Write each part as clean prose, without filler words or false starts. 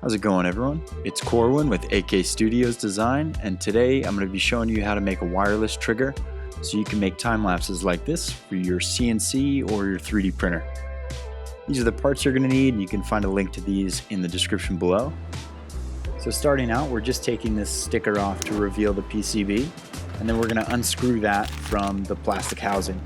How's it going, everyone? It's Corwin with AK Studios Design, and today I'm going to be showing you how to make a wireless trigger so you can make time lapses like this for your CNC or your 3D printer. These are the parts you're going to need, and you can find a link to these in the description below. So starting out, we're just taking this sticker off to reveal the PCB, and then we're going to unscrew that from the plastic housing.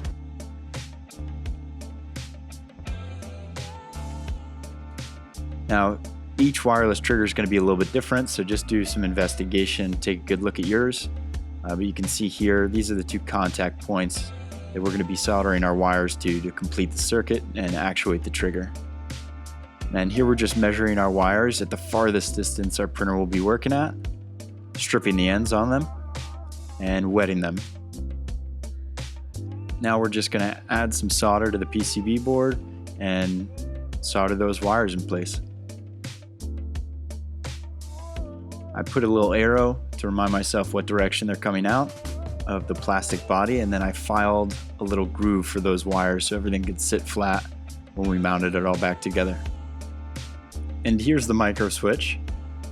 Now, each wireless trigger is going to be a little bit different, so just do some investigation, take a good look at yours. But you can see here, these are the two contact points that we're going to be soldering our wires to complete the circuit and actuate the trigger. And here we're just measuring our wires at the farthest distance our printer will be working at, stripping the ends on them, and wetting them. Now we're just going to add some solder to the PCB board and solder those wires in place. I put a little arrow to remind myself what direction they're coming out of the plastic body, and then I filed a little groove for those wires so everything could sit flat when we mounted it all back together. And here's the micro switch,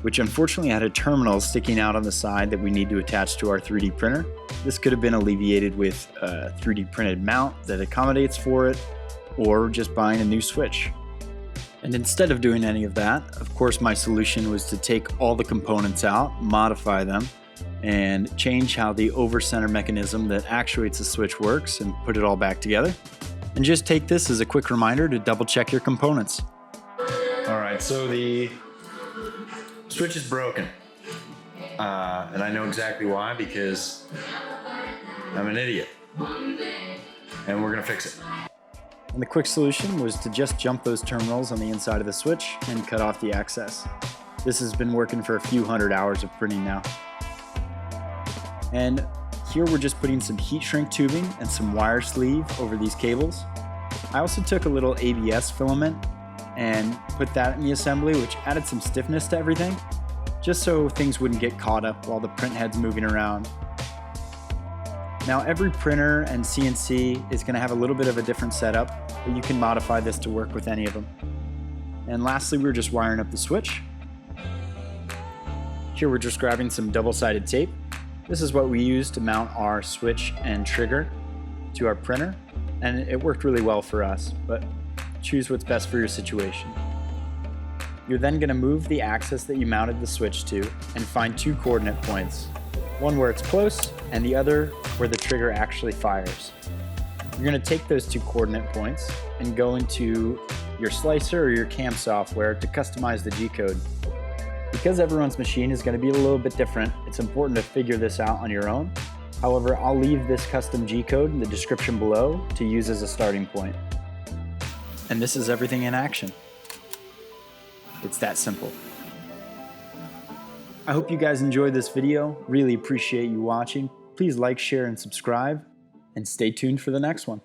which unfortunately had a terminal sticking out on the side that we need to attach to our 3D printer. This could have been alleviated with a 3D printed mount that accommodates for it, or just buying a new switch. And instead of doing any of that, of course, my solution was to take all the components out, modify them, and change how the over-center mechanism that actuates the switch works and put it all back together. And just take this as a quick reminder to double check your components. All right, so the switch is broken. And I know exactly why, because I'm an idiot. And we're gonna fix it. And the quick solution was to just jump those terminals on the inside of the switch and cut off the access. This has been working for a few hundred hours of printing now. And here we're just putting some heat shrink tubing and some wire sleeve over these cables. I also took a little ABS filament and put that in the assembly, which added some stiffness to everything, just so things wouldn't get caught up while the print head's moving around. Now, every printer and CNC is going to have a little bit of a different setup, but you can modify this to work with any of them. And lastly, we're just wiring up the switch. Here we're just grabbing some double-sided tape. This is what we use to mount our switch and trigger to our printer, and it worked really well for us, but choose what's best for your situation. You're then going to move the axis that you mounted the switch to and find two coordinate points. One where it's close, and the other where the trigger actually fires. You're going to take those two coordinate points and go into your slicer or your CAM software to customize the G-code. Because everyone's machine is going to be a little bit different, it's important to figure this out on your own. However, I'll leave this custom G-code in the description below to use as a starting point. And this is everything in action. It's that simple. I hope you guys enjoyed this video. Really appreciate you watching. Please like, share, and subscribe, and stay tuned for the next one.